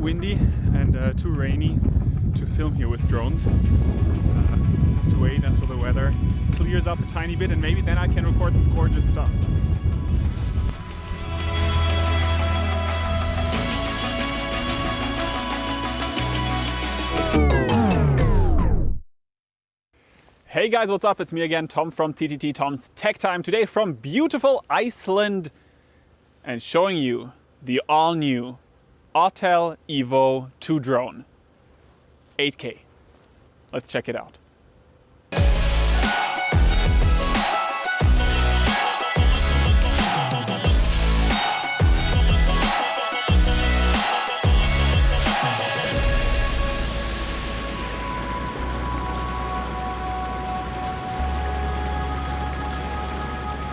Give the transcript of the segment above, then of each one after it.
windy and too rainy to film here with drones. Have to wait until the weather clears up a tiny bit and maybe then I can record some gorgeous stuff. Hey guys, what's up? It's me again, Tom from TTT Tom's Tech Time. Today from beautiful Iceland and showing you the all-new Autel Evo 2 drone. 8K. Let's check it out.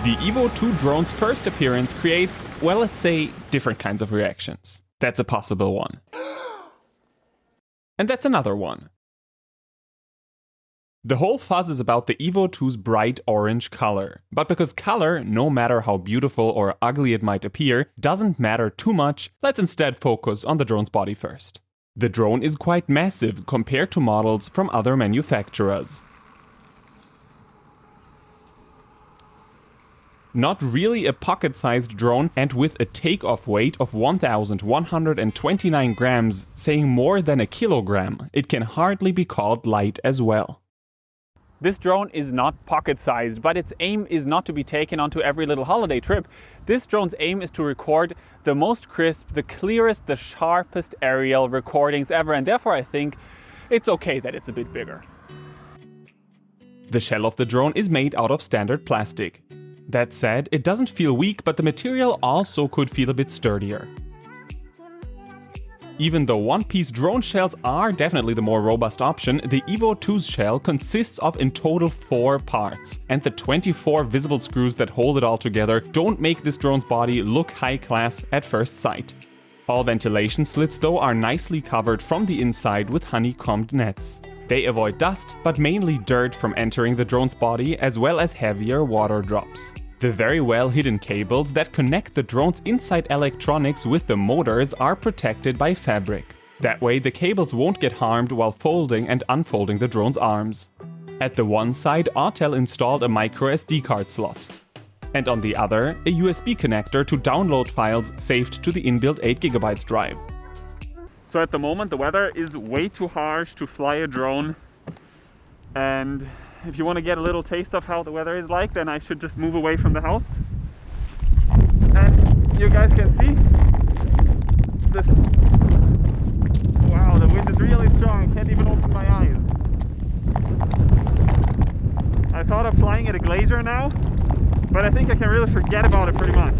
The Evo 2 drone's first appearance creates, well, let's say, different kinds of reactions. That's a possible one. And that's another one. The whole fuzz is about the Evo 2's bright orange color. But because color, no matter how beautiful or ugly it might appear, doesn't matter too much, let's instead focus on the drone's body first. The drone is quite massive compared to models from other manufacturers. Not really a pocket-sized drone, and with a takeoff weight of 1,129 grams, saying more than a kilogram, it can hardly be called light as well. This drone is not pocket-sized, but its aim is not to be taken onto every little holiday trip. This drone's aim is to record the most crisp, the clearest, the sharpest aerial recordings ever, and therefore I think it's okay that it's a bit bigger. The shell of the drone is made out of standard plastic. That said, it doesn't feel weak, but the material also could feel a bit sturdier. Even though one-piece drone shells are definitely the more robust option, the Evo 2's shell consists of in total 4 parts, and the 24 visible screws that hold it all together don't make this drone's body look high class at first sight. All ventilation slits though are nicely covered from the inside with honeycombed nets. They avoid dust, but mainly dirt from entering the drone's body, as well as heavier water drops. The very well hidden cables that connect the drone's inside electronics with the motors are protected by fabric. That way the cables won't get harmed while folding and unfolding the drone's arms. At the one side, Autel installed a micro SD card slot. And on the other, a USB connector to download files saved to the inbuilt 8GB drive. So at the moment the weather is way too harsh to fly a drone, and if you want to get a little taste of how the weather is like, then I should just move away from the house. And you guys can see this. Wow, the wind is really strong. I can't even open my eyes. I thought of flying at a glacier now, but I think I can really forget about it pretty much.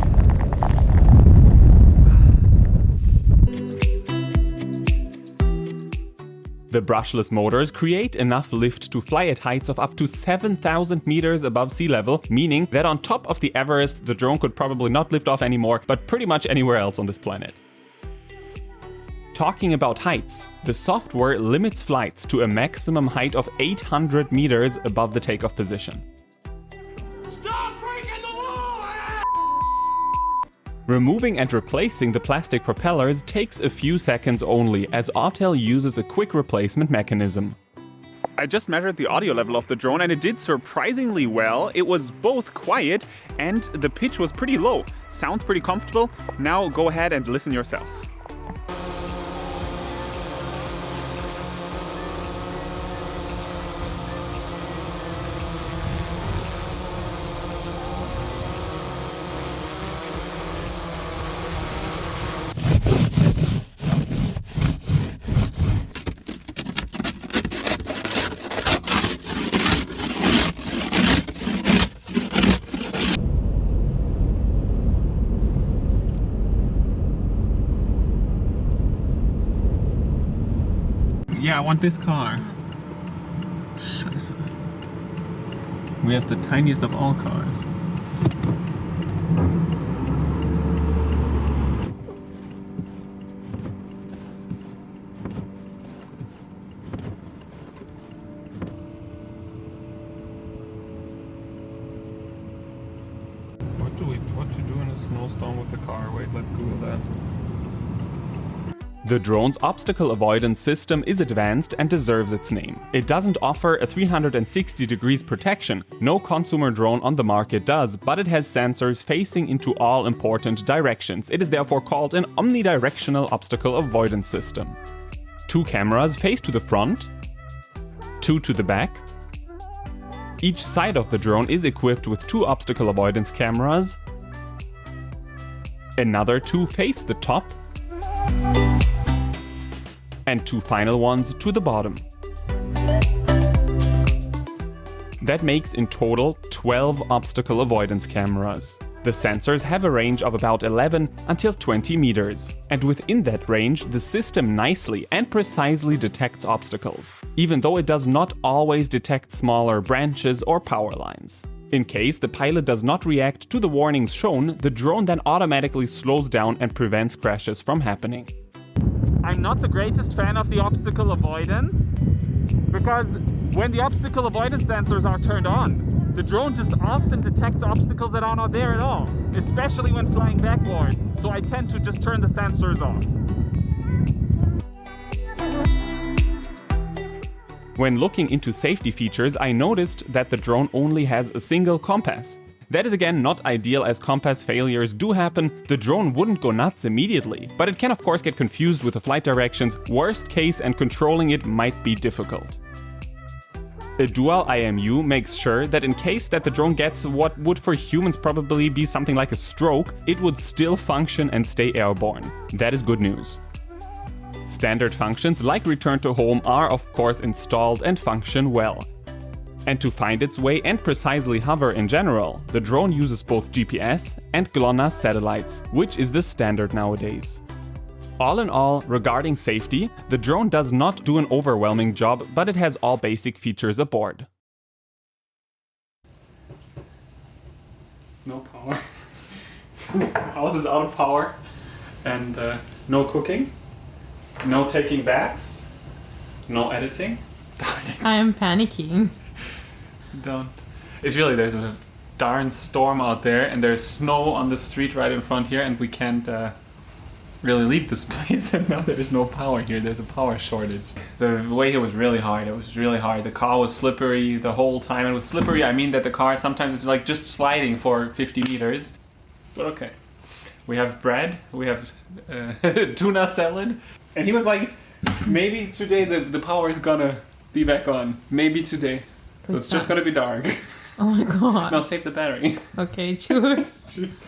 The brushless motors create enough lift to fly at heights of up to 7,000 meters above sea level, meaning that on top of the Everest, the drone could probably not lift off anymore, but pretty much anywhere else on this planet. Talking about heights, the software limits flights to a maximum height of 800 meters above the takeoff position. Removing and replacing the plastic propellers takes a few seconds only, as Autel uses a quick replacement mechanism. I just measured the audio level of the drone and it did surprisingly well. It was both quiet and the pitch was pretty low. Sounds pretty comfortable. Now go ahead and listen yourself. Yeah, I want this car. Scheiße. We have the tiniest of all cars. What to do in a snowstorm with the car? Wait, let's Google that. The drone's obstacle avoidance system is advanced and deserves its name. It doesn't offer a 360 degrees protection, no consumer drone on the market does, but it has sensors facing into all important directions. It is therefore called an omnidirectional obstacle avoidance system. 2 cameras face to the front, 2 to the back. Each side of the drone is equipped with 2 obstacle avoidance cameras. Another 2 face the top. And 2 final ones to the bottom. That makes in total 12 obstacle avoidance cameras. The sensors have a range of about 11 until 20 meters, and within that range the system nicely and precisely detects obstacles, even though it does not always detect smaller branches or power lines. In case the pilot does not react to the warnings shown, the drone then automatically slows down and prevents crashes from happening. I'm not the greatest fan of the obstacle avoidance, because when the obstacle avoidance sensors are turned on, the drone just often detects obstacles that are not there at all, especially when flying backwards, so I tend to just turn the sensors off. When looking into safety features, I noticed that the drone only has a single compass. That is again not ideal, as compass failures do happen. The drone wouldn't go nuts immediately, but it can of course get confused with the flight directions, worst case, and controlling it might be difficult. A dual IMU makes sure that in case that the drone gets what would for humans probably be something like a stroke, it would still function and stay airborne. That is good news. Standard functions like return to home are of course installed and function well. And to find its way and precisely hover in general, the drone uses both GPS and GLONASS satellites, which is the standard nowadays. All in all, regarding safety, the drone does not do an overwhelming job, but it has all basic features aboard. No power. The house is out of power, and no cooking, no taking baths, no editing. I am panicking. Don't. It's really, there's a darn storm out there and there's snow on the street right in front here, and we can't really leave this place, and now there's no power here. There's a power shortage. The way here was really hard. It was really hard. The car was slippery the whole time. It was slippery, I mean that the car sometimes is like just sliding for 50 meters. But okay. We have bread, we have tuna salad, and he was like, maybe today the power is gonna be back on. Maybe today. So it's just gonna be dark. Oh my god. Now save the battery. Okay, cheers. Cheers.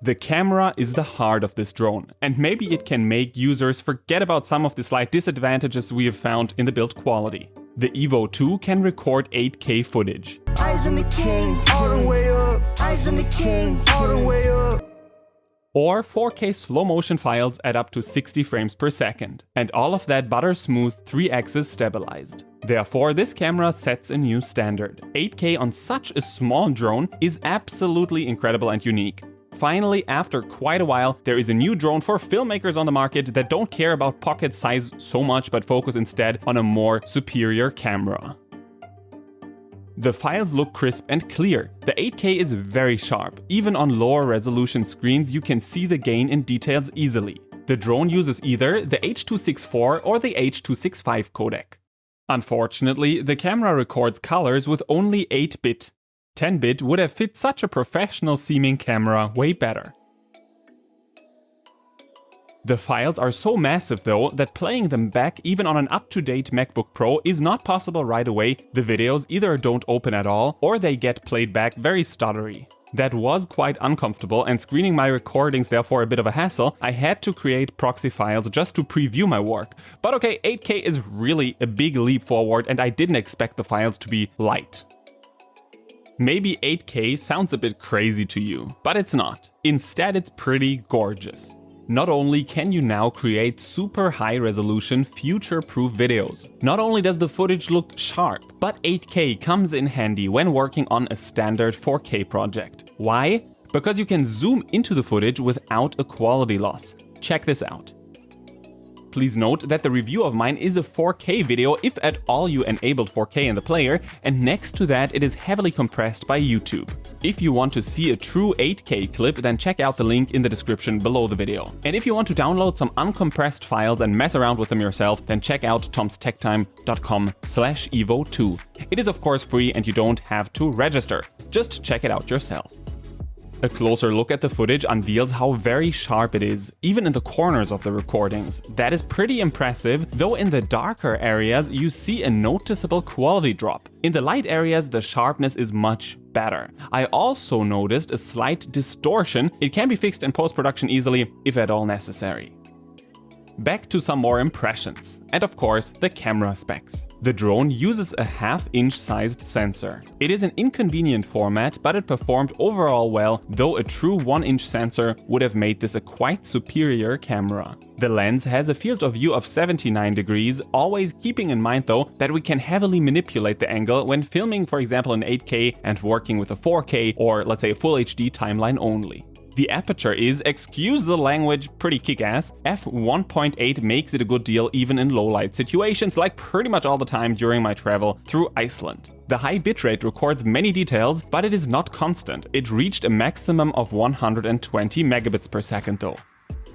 The camera is the heart of this drone, and maybe it can make users forget about some of the slight disadvantages we have found in the build quality. The Evo 2 can record 8K footage. Eyes on the king, all the way up. Eyes on the king, all the way up. Or 4K slow motion files at up to 60 frames per second, and all of that butter smooth 3-axis stabilized. Therefore, this camera sets a new standard. 8K on such a small drone is absolutely incredible and unique. Finally, after quite a while, there is a new drone for filmmakers on the market that don't care about pocket size so much but focus instead on a more superior camera. The files look crisp and clear. The 8K is very sharp. Even on lower resolution screens you can see the gain in details easily. The drone uses either the H.264 or the H.265 codec. Unfortunately, the camera records colors with only 8-bit. 10-bit would have fit such a professional-seeming camera way better. The files are so massive though that playing them back even on an up-to-date MacBook Pro is not possible right away. The videos either don't open at all or they get played back very stuttery. That was quite uncomfortable, and screening my recordings therefore a bit of a hassle. I had to create proxy files just to preview my work. But okay, 8K is really a big leap forward and I didn't expect the files to be light. Maybe 8K sounds a bit crazy to you, but it's not. Instead, it's pretty gorgeous. Not only can you now create super high resolution, future-proof videos, not only does the footage look sharp, but 8K comes in handy when working on a standard 4K project. Why? Because you can zoom into the footage without a quality loss. Check this out. Please note that the review of mine is a 4K video if at all you enabled 4K in the player, and next to that it is heavily compressed by YouTube. If you want to see a true 8K clip, then check out the link in the description below the video. And if you want to download some uncompressed files and mess around with them yourself, then check out tomstechtime.com/evo2. It is of course free and you don't have to register. Just check it out yourself. A closer look at the footage unveils how very sharp it is, even in the corners of the recordings. That is pretty impressive, though in the darker areas you see a noticeable quality drop. In the light areas the sharpness is much better. I also noticed a slight distortion. It can be fixed in post-production easily, if at all necessary. Back to some more impressions, and of course the camera specs. The drone uses a half-inch sized sensor. It is an inconvenient format, but it performed overall well, though a true 1-inch sensor would have made this a quite superior camera. The lens has a field of view of 79 degrees, always keeping in mind though that we can heavily manipulate the angle when filming, for example in 8K and working with a 4K or let's say a full HD timeline only. The aperture is, excuse the language, pretty kick-ass. f1.8 makes it a good deal even in low-light situations, like pretty much all the time during my travel through Iceland. The high bitrate records many details, but it is not constant. It reached a maximum of 120 megabits per second though.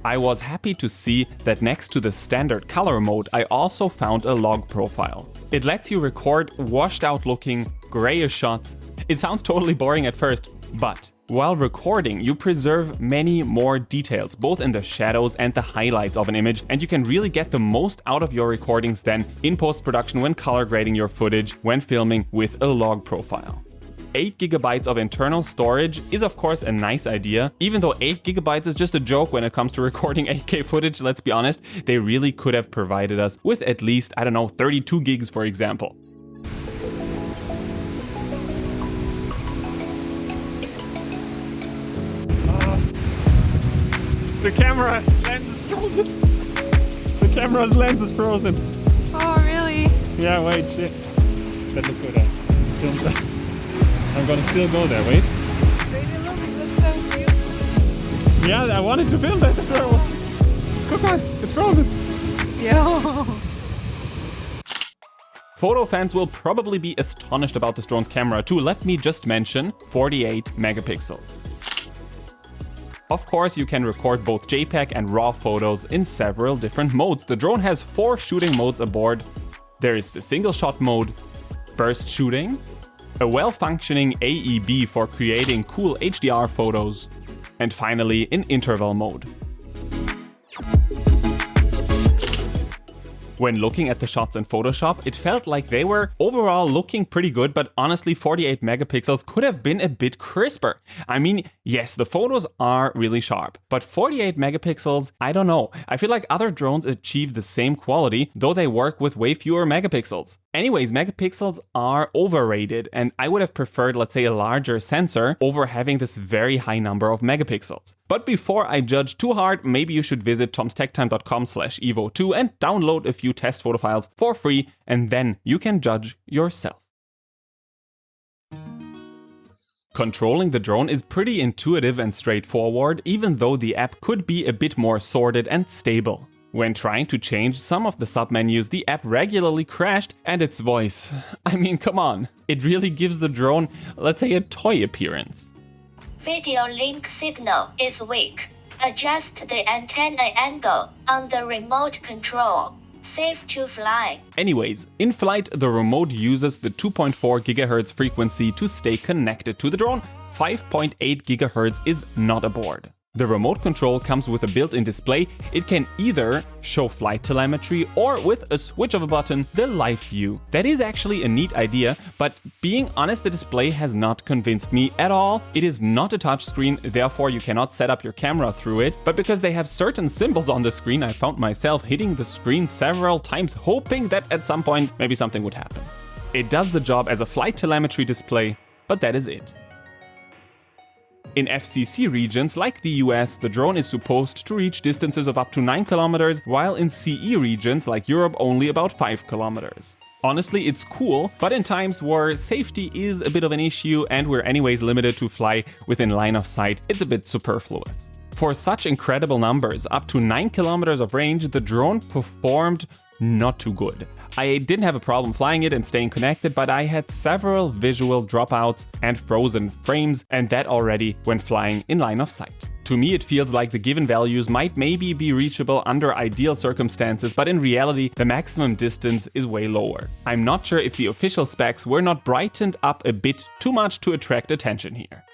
I was happy to see that next to the standard color mode, I also found a log profile. It lets you record washed out looking, grayish shots. It sounds totally boring at first, but while recording, you preserve many more details, both in the shadows and the highlights of an image, and you can really get the most out of your recordings then in post-production when color grading your footage when filming with a log profile. 8 GB of internal storage is of course a nice idea, even though 8 GB is just a joke when it comes to recording 8K footage, let's be honest. They really could have provided us with at least, 32 gigs for example. The camera's lens is frozen. The camera's lens is frozen. Oh, really? Yeah, wait, shit. That looks good. I'm gonna still go there, wait. That's so cute. Yeah, I wanted to film that. Come on, it's frozen. Yo. Photo fans will probably be astonished about this drone's camera too. Let me just mention 48 megapixels. Of course, you can record both JPEG and RAW photos in several different modes. The drone has 4 shooting modes aboard. There is the single shot mode, burst shooting, a well-functioning AEB for creating cool HDR photos, and finally in interval mode. When looking at the shots in Photoshop, it felt like they were overall looking pretty good, but honestly 48 megapixels could have been a bit crisper. I mean, yes, the photos are really sharp, but 48 megapixels, I don't know. I feel like other drones achieve the same quality, though they work with way fewer megapixels. Anyways, megapixels are overrated, and I would have preferred, let's say, a larger sensor over having this very high number of megapixels. But before I judge too hard, maybe you should visit tomstechtime.com/evo2 and download a few test photo files for free, and then you can judge yourself. Controlling the drone is pretty intuitive and straightforward, even though the app could be a bit more sorted and stable. When trying to change some of the submenus, the app regularly crashed, and its voice, I mean, come on, it really gives the drone, let's say, a toy appearance. Video link signal is weak. Adjust the antenna angle on the remote control. Safe to fly. Anyways, in flight, the remote uses the 2.4 GHz frequency to stay connected to the drone. 5.8 GHz is not aboard. The remote control comes with a built-in display. It can either show flight telemetry or, with a switch of a button, the live view. That is actually a neat idea, but being honest, the display has not convinced me at all. It is not a touchscreen, therefore you cannot set up your camera through it, but because they have certain symbols on the screen, I found myself hitting the screen several times, hoping that at some point maybe something would happen. It does the job as a flight telemetry display, but that is it. In FCC regions like the US, the drone is supposed to reach distances of up to 9 kilometers, while in CE regions like Europe only about 5 kilometers. Honestly, it's cool, but in times where safety is a bit of an issue and we're anyways limited to fly within line of sight, it's a bit superfluous. For such incredible numbers, up to 9 kilometers of range, the drone performed not too good. I didn't have a problem flying it and staying connected, but I had several visual dropouts and frozen frames, and that already when flying in line of sight. To me, it feels like the given values might maybe be reachable under ideal circumstances, but in reality, the maximum distance is way lower. I'm not sure if the official specs were not brightened up a bit too much to attract attention here.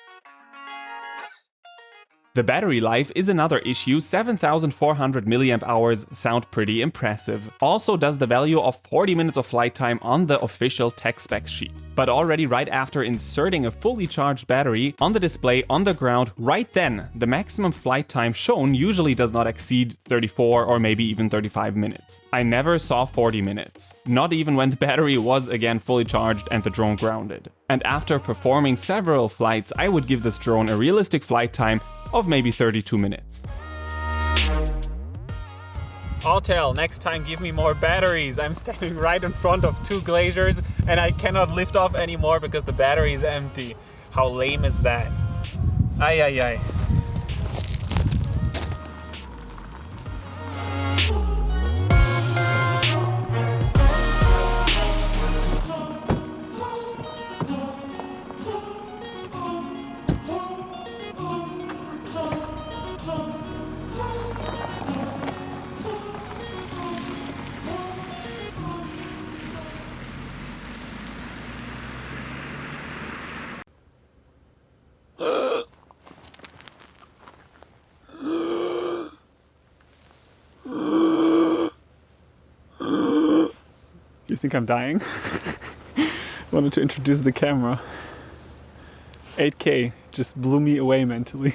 The battery life is another issue. 7,400 mAh sound pretty impressive. Also does the value of 40 minutes of flight time on the official tech specs sheet. But already right after inserting a fully charged battery on the display on the ground, right then, the maximum flight time shown usually does not exceed 34 or maybe even 35 minutes. I never saw 40 minutes. Not even when the battery was again fully charged and the drone grounded. And after performing several flights, I would give this drone a realistic flight time of maybe 32 minutes. Autel, next time give me more batteries. I'm standing right in front of two glaciers and I cannot lift off anymore because the battery is empty. How lame is that? Ay, ay, ay. You think I'm dying? Wanted to introduce the camera. 8K just blew me away mentally.